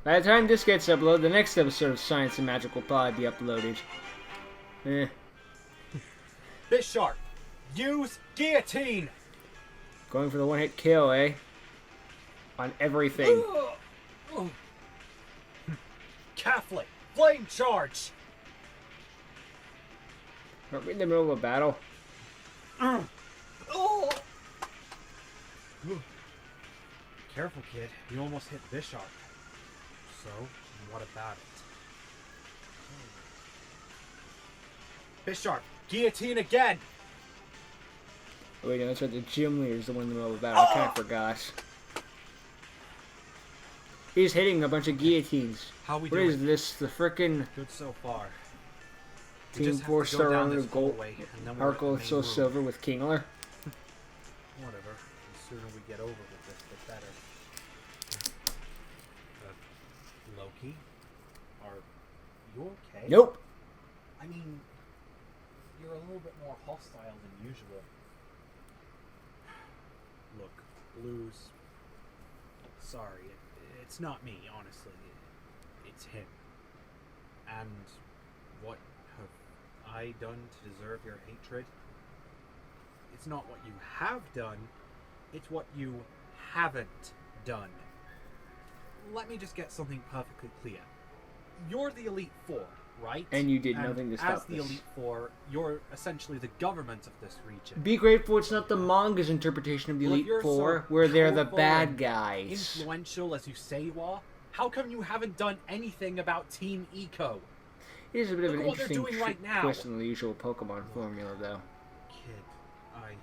By the time this gets uploaded, the next episode of Science and Magic will probably be uploaded. Eh. Bisharp, use guillotine! Going for the one-hit kill, eh? On everything. Catholic, flame charge! Aren't we in the middle of a battle? Careful, kid. You almost hit Bisharp. So, what about it? Bisharp, guillotine again! Oh, wait, no, that's right. The gym leader's the one in the middle of the battle. I kind of forgot. He's hitting a bunch of guillotines. How we What doing? is this? The frickin' Good so far. We Team just have to go 4-star down under this gold. hallway, and then we're at the Harkle main so room. silver with Kingler. Whatever. The sooner we get over with this, the better. Loki? Are you okay? Nope. I mean, you're a little bit more hostile than usual. Look, Blues. Sorry, it's not me, honestly. It's him. And what have I done to deserve your hatred? It's not what you have done, it's what you haven't done. Let me just get something perfectly clear. You're the Elite Four, right? And you did nothing to stop as the this. Elite Four, you're essentially the government of this region. Be grateful it's not the manga's interpretation of the Well, if Elite you're Four, so where they're the powerful bad and guys. influential as you say you are, how come you haven't done anything about Team Eco? It is a bit of Look an at what they're interesting doing right now. twist in the usual Pokemon formula, though. Kid,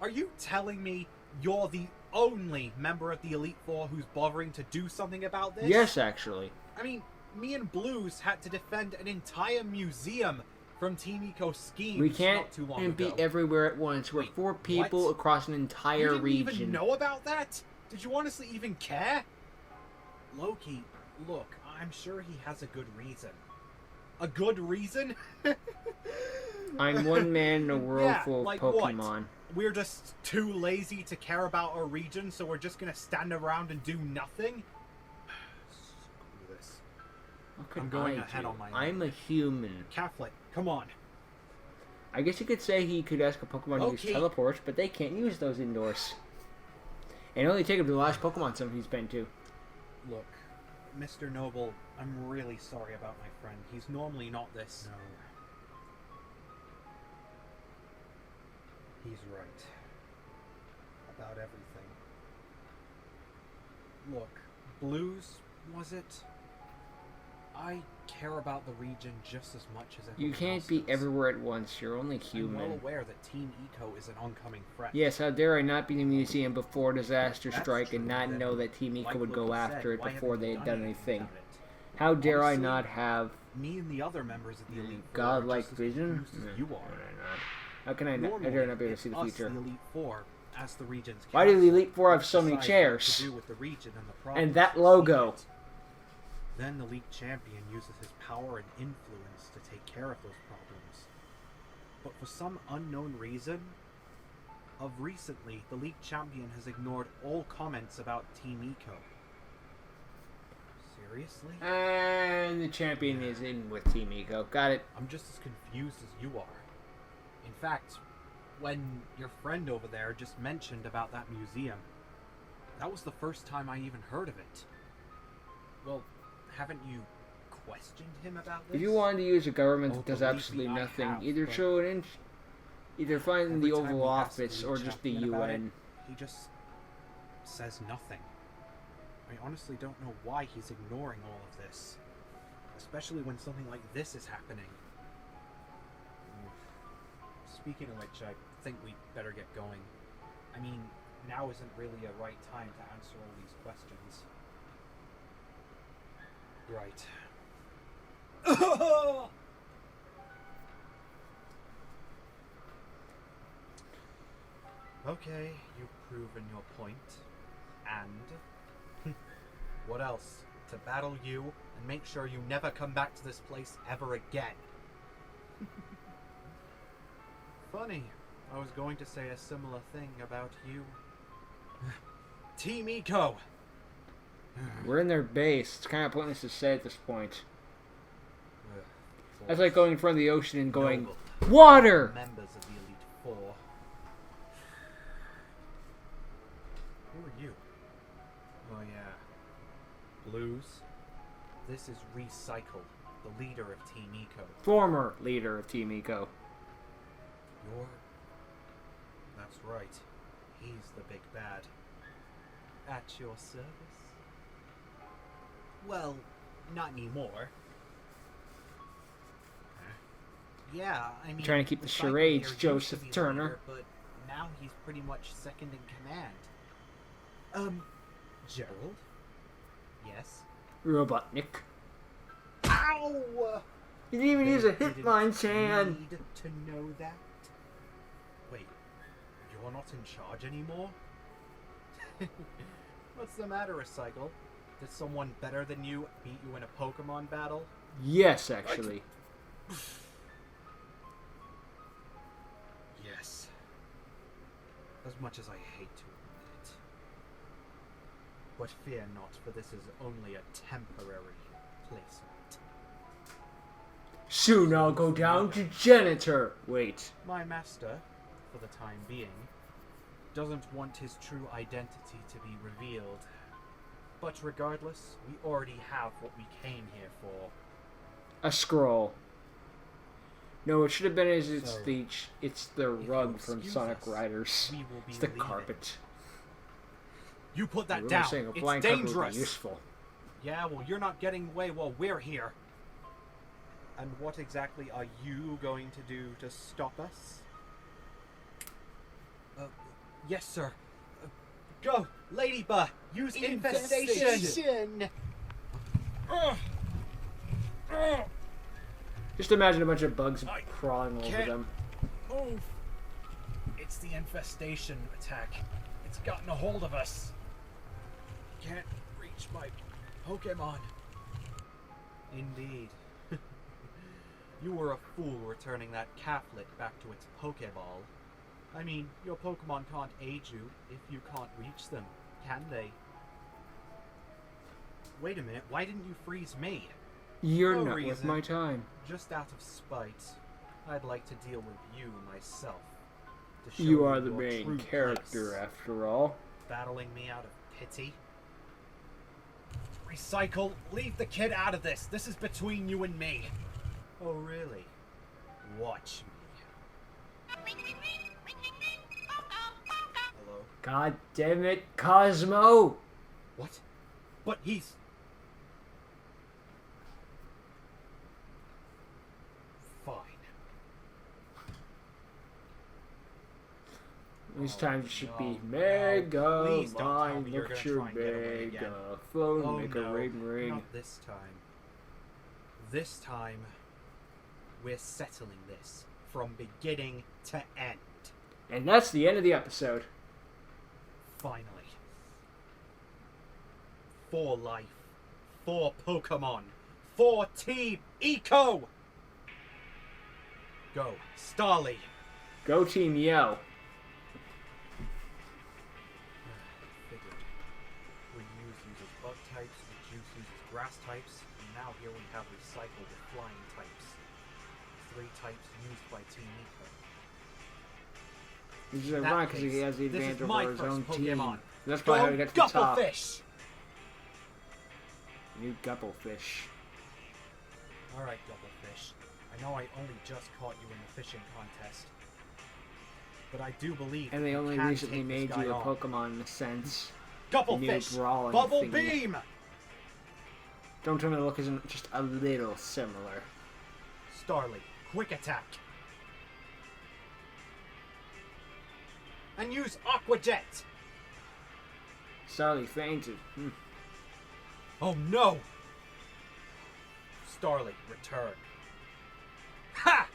Are you telling me you're the only member of the Elite Four who's bothering to do something about this? Yes, actually. I mean, me and Blues had to defend an entire museum from Team Eco schemes We can't not too long be ago. everywhere at once. We're Wait, 4 people what? across an You entire didn't region. even know about that? Did you honestly even care? Loki, look, I'm sure he has a good reason. A good reason? I'm one man in a world Yeah, full of like Pokemon. what? We're just too lazy to care about our region, so we're just gonna stand around and do nothing? Screw this. What could I'm going I ahead do? on my own. I'm a human. Catholic, come on. I guess you could say he could ask a Pokemon to use Okay. teleports, but they can't use those indoors. And only take him to the last Pokemon Center he's been to. Look, Mr. Noble, I'm really sorry about my friend. He's normally not this. No. He's right. About everything. Look, Blues, was it? I care about the region just as much as everyone You can't else be does. everywhere at once. You're only I'm well human. aware that Team Eco is an oncoming threat. Yes, how dare I not be in the museum before disaster That's strike and true, not then. know that Team Eco Like would go Loki said, after it why before haven't they you had done anything. about it? How dare I Honestly, not have Me and the other members of the Elite Four godlike are just as vision? confused as you are. How can I not? I dare not be able to see the Normally, future. it's us, the Elite Four, as the region's Why do the council, Elite Four have so many decide what chairs? to do with the region and the And problems that we logo. see it. Then the League Champion uses his power and influence to take care of those problems. But for some unknown reason, of recently, the League Champion has ignored all comments about Team Eco. Seriously? And the champion is in with Team Eco. Got it. I'm just as confused as you are. In fact, when your friend over there just mentioned about that museum, that was the first time I even heard of it. Well, haven't you questioned him about this? If you wanted to use a government Oh, that does believe absolutely me, I nothing, have, either but show it in, either find every the time Oval we ask Office the or League just the Champion about it, UN. he just says nothing. I honestly don't know why he's ignoring all of this. Especially when something like this is happening. Speaking of which, I think we better get going. I mean, now isn't really a right time to answer all these questions. Right. Okay, you've proven your point. And what else? To battle you and make sure you never come back to this place ever again. Funny, I was going to say a similar thing about you. Team Eco! We're in their base. It's kind of pointless to say at this point. That's Force. like going in front of the ocean and going, Noble water! members of the Elite Four. Who are you? Oh yeah. Blues. This is Recycle, the leader of Team Eco. Former leader of Team Eco. You're... That's right. He's the big bad. At your service? Well, not anymore. Yeah, I mean... Trying to keep the Recycle charades, here Joseph used to be Turner. leader, but now he's pretty much second in command. Gerald? Yes? Robotnik. Ow! He didn't even use a They hitline didn't Chan. need to know that? Wait, you're not in charge anymore? What's the matter, Recycle? Did someone better than you beat you in a Pokemon battle? Yes, actually. Yes. As much as I hate to admit it. But fear not, for this is only a temporary placement. Soon I'll go down to janitor. Wait. My master, for the time being, doesn't want his true identity to be revealed. But regardless, we already have what we came here for. A scroll. No, it should have been So, it's the rug from excuse Sonic us, Riders. we will be It's the leaving. carpet. You put that We were down. saying a It's flying carpet would be dangerous. useful. Yeah, well, you're not getting away while we're here. And what exactly are you going to do to stop us? Yes, sir. Go, Ladybug. Use infestation. Just imagine a bunch of bugs I crawling over can't- them. Move. It's the infestation attack. It's gotten a hold of us. Can't reach my Pokemon. Indeed. You were a fool returning that Caflet back to its Pokeball. I mean, your Pokemon can't aid you if you can't reach them, can they? Wait a minute, why didn't you freeze me? You're No not worth reason. my time. Just out of spite, I'd like to deal with you myself. To show You are the your main true character, place. after all. Battling me out of pity? Recycle, leave the kid out of this. This is between you and me. Oh, really? Watch me. Hello? God damn it, Cosmo! What? But he's... Fine. These Oh, times should be no, Mega no. Please don't tell Mind, me you're look gonna at your try and get away again. Mega phone, Oh, make no, a ring. not this time. This time, we're settling this from beginning to end. And that's the end of the episode. Finally. For life. For Pokemon. For Team Eco! Go, Starly. Go Team Yell. Figured. Reuse uses bug types, Rejuice uses grass types, and now here we have Recycle with flying types. 3 types used by Team Eco. Which is In that ironic because he case, has the this is advantage my over his first own team. Pokemon. That's probably how he got to the top. Gupplefish! New Gupplefish. Alright, Gupplefish. I know I only just caught you in the fishing contest. But I do believe And that they you only can recently take this made guy you a on. Pokemon in a sense. Gupplefish! new brawling Bubble thingy. Beam! Don't tell me the look isn't just a little similar. Starly, quick attack. And use Aqua Jet! Starly fainted. Oh no! Starly, return. Ha!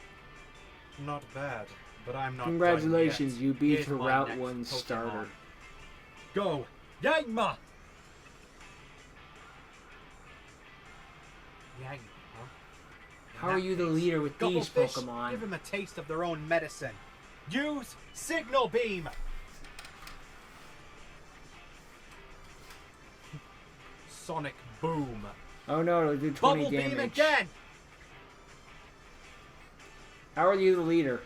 Not bad, but I'm not Congratulations, done yet. you beat Here's the my Route next 1 Pokemon. starter. Go! Yangma! Yangma, huh? In How that are you the case, leader with these Gupplefish, Pokemon? Give them a taste of their own medicine. Use Signal Beam! Sonic Boom. Oh no, it'll do 20 Bubble damage. Beam again! How are you the leader?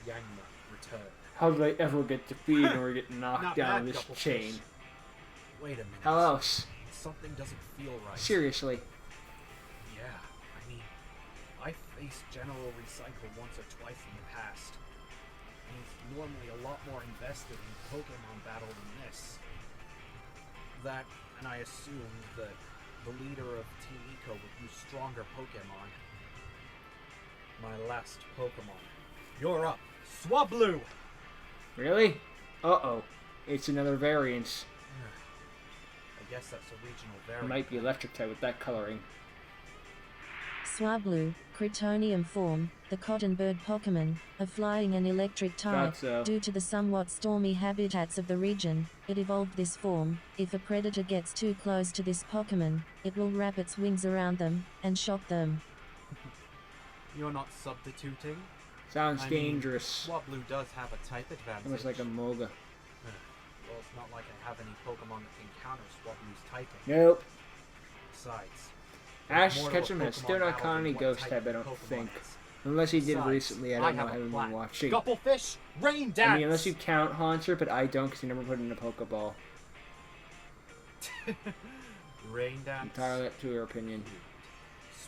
Yangma, return. How did I ever get defeated or get knocked Not down bad, this Gupplefish. chain? Wait a minute. How else? Something doesn't feel right. Seriously. Yeah, I mean, I faced General Recycle once or twice in the past. He's normally a lot more invested in Pokemon battle than this. That, and I assumed that the leader of Team Eco would use stronger Pokemon. My last Pokemon. You're up, Swablu! Really? Uh-oh. It's another variant. I guess that's a regional It variant. might be electric type with that coloring. Swablu, Cretonium form, the cotton bird Pokemon, a flying and electric type. Thought so. Due to the somewhat stormy habitats of the region, it evolved this form. If a predator gets too close to this Pokemon, it will wrap its wings around them and shock them. You're not substituting? Sounds I mean, dangerous. Swablu does have a type advantage. Almost like a Moga. Well, it's not like I have any Pokemon that can counter Swablu's typing. Nope. Besides, Ash more to a Ketchum has Pokemon still not battle caught than any what ghost type type, I the don't Pokemon think. is. Unless he did Besides, recently, I don't know, I have a haven't plan. been watching. Gupplefish, rain dance! I mean, unless you count Haunter, but I don't because he never put in a Pokeball. Rain dance. Entirely up to your opinion.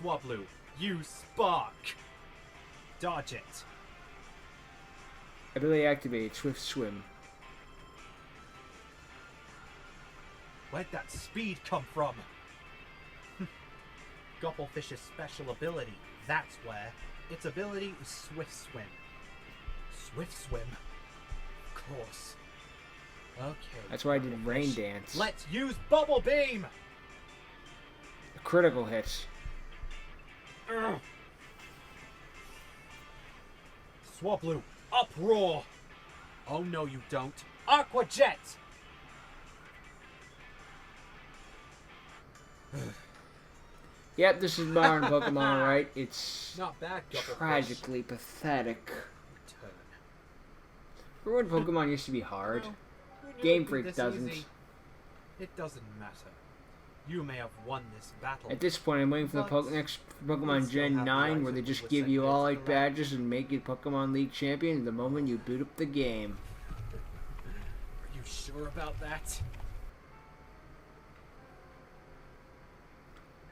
Swablu, use Spark! Dodge it. Ability activated, Swift Swim. Where'd that speed come from? Gupplefish's special ability, that's where. Its ability is Swift Swim. Swift Swim? Of course. Okay. That's why I did Rain Gupplefish, Dance. Let's use Bubble Beam! A critical hit. Ugh. Swablu, Uproar! Oh no you don't. Aqua Jet! Yep, this is modern Pokemon, right? It's Not bad, Gupplefish. tragically pathetic. Return. Remember when Pokemon used to be hard? Well, who knew Game it'd be Freak this doesn't. easy? It doesn't matter. You may have won this battle. At this point, I'm waiting for the But next we Pokemon still Gen have the 9 right where they to just do give what's you all against like the law. badges and make you Pokemon League champion the moment you boot up the game. Are you sure about that?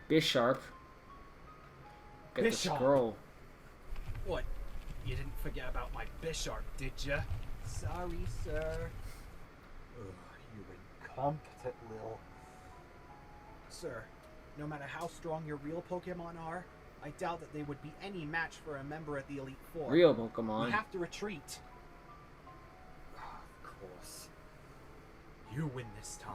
Bisharp. Get the Bisharp. scroll. What? You didn't forget about my Bisharp, did ya? Sorry, sir. Ugh, you incompetent little... Sir, no matter how strong your real Pokemon are, I doubt that they would be any match for a member of the Elite Four. Real We Pokemon. have to retreat. Of course. You win this time.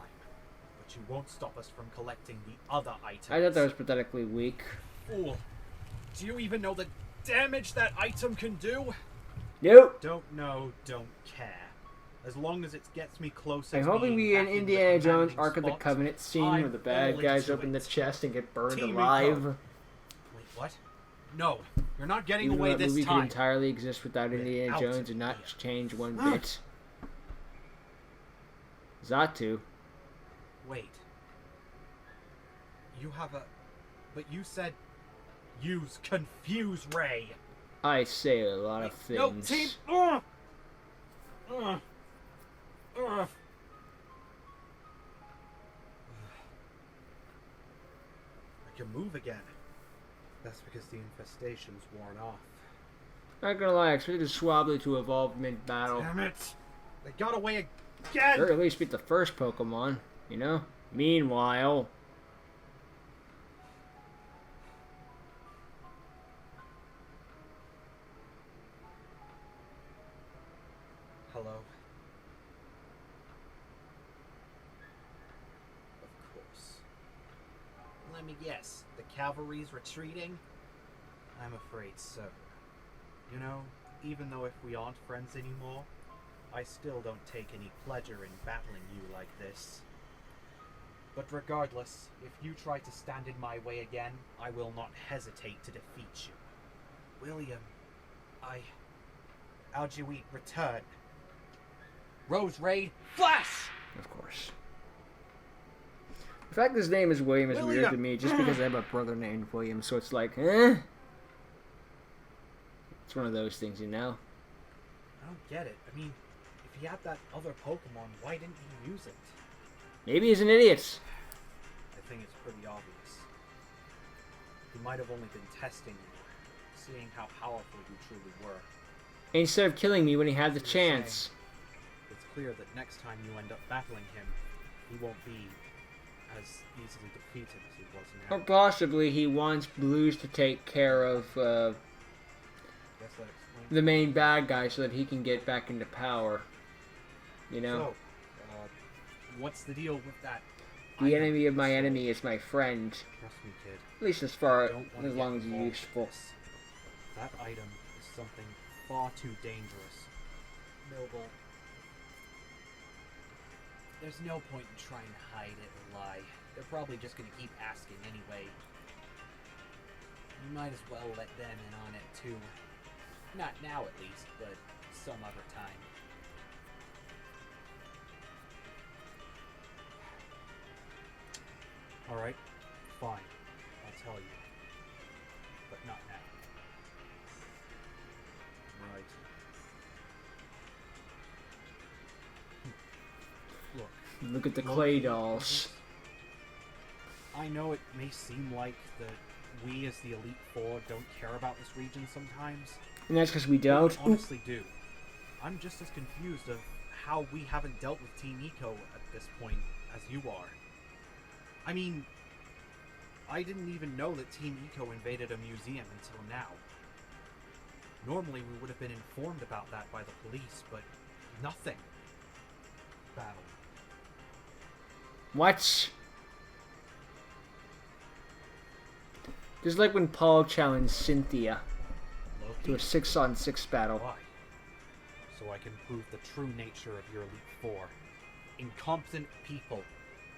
But you won't stop us from collecting the other items. I thought that was pathetically weak. Fool. Do you even know the damage that item can do? Nope. Don't know, don't care. As long as it gets me closer I'm to hoping being we get an back in the Indiana Jones commanding Ark of the spot. Covenant scene I'm where the bad all guys into open the it. chest and get burned Team alive. Eco. Wait, what? No, you're not getting Even though away that this movie could time. entirely exist without Indiana Without Jones and not me. change one bit. Zatu. Wait. You have a... But you said... Use Confuse Ray. I say a lot of No, things. team... I can move again. That's because the infestation's worn off. Not gonna lie, I expected Swablu to evolve mid-battle. Damn it! They got away again! Or at least beat the first Pokemon, you know? Meanwhile... Hello? Of course. Let me guess. The cavalry's retreating? I'm afraid so. You know, even though if we aren't friends anymore, I still don't take any pleasure in battling you like this. But regardless, if you try to stand in my way again, I will not hesitate to defeat you. William, Algeoite, return. Rose Raid, Flash! Of course. The fact his name is William is weird William. to me, just because I have a brother named William, so it's like, eh? It's one of those things, you know? I don't get it. I mean, if he had that other Pokemon, why didn't he use it? Maybe he's an idiot. I think it's pretty obvious. He might have only been testing you, seeing how powerful you truly were. Instead of killing me when he had the You're chance. It's clear that next time you end up battling him, he won't be as easily defeated as he was now. Or possibly he wants Blues to take care of Guess that explains. the main bad guy so that he can get back into power. You know? So, what's the deal with that? The item? enemy of my enemy is my friend. Trust me, kid. At least as far Don't wanna as get long as he's involved useful. with this. That item is something far too dangerous. Noble. There's no point in trying to hide it or lie. They're probably just gonna keep asking anyway. You might as well let them in on it too. Not now at least, but some other time. Alright, fine. I'll tell you. But not now. Right. Look, Look at the Look, clay dolls. I know it may seem like that we as the Elite Four don't care about this region sometimes. And that's because we but don't. we honestly do. I'm just as confused of how we haven't dealt with Team Eco at this point as you are. I mean, I didn't even know that Team Eco invaded a museum until now. Normally we would have been informed about that by the police, but nothing. Battle. What? Just like when Paul challenged Cynthia to a Loki. 6-on-6 battle. Why? So I can prove the true nature of your Elite Four. Incompetent people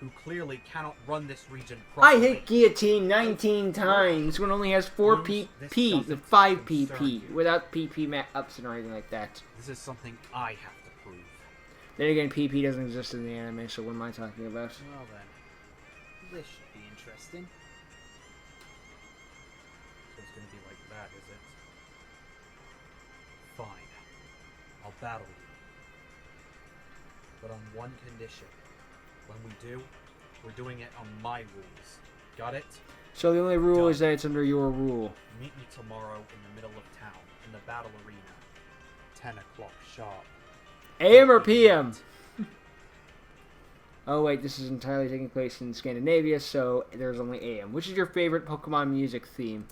who clearly cannot run this region I properly. hit guillotine 19 times when it only has 4 Bruce, this PP, doesn't 5 concern PP, you. without PP ups and anything like that. This is something I have to prove. Then again, PP doesn't exist in the anime, so what am I talking about? Well then, this should be interesting. So it's gonna be like that, is it? Fine. I'll battle you. But on one condition. When we do, we're doing it on my rules. Got it? So the only rule Done. is that it's under your rule. Meet me tomorrow in the middle of town, in the battle arena. 10 o'clock sharp. AM or PM? Oh wait, this is entirely taking place in Scandinavia, so there's only AM. Which is your favorite Pokemon music theme?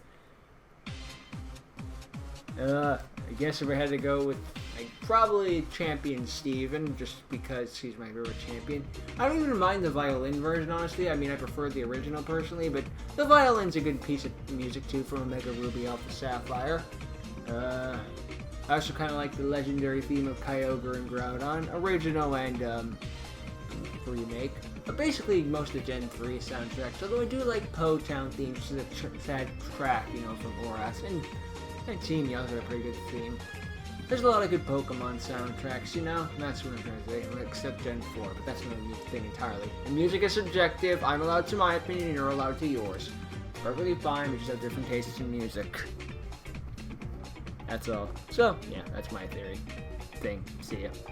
I guess if I had to go with, probably Champion Steven, just because he's my favorite champion. I don't even mind the violin version, honestly. I mean, I prefer the original personally, but the violin's a good piece of music too from Omega Ruby Alpha Sapphire. I also kind of like the legendary theme of Kyogre and Groudon, original and remake. But basically, most of the Gen 3 soundtracks. Although I do like Po Town themes, which is a sad track, you know, from Oras, and Team Yellow's got a pretty good theme. There's a lot of good Pokemon soundtracks, you know? And that's what I'm trying to say, except Gen 4, but that's another thing entirely. And music is subjective. I'm allowed to my opinion, and you're allowed to yours. Perfectly fine, we just have different tastes in music. That's all. So, yeah, that's my theory. See ya.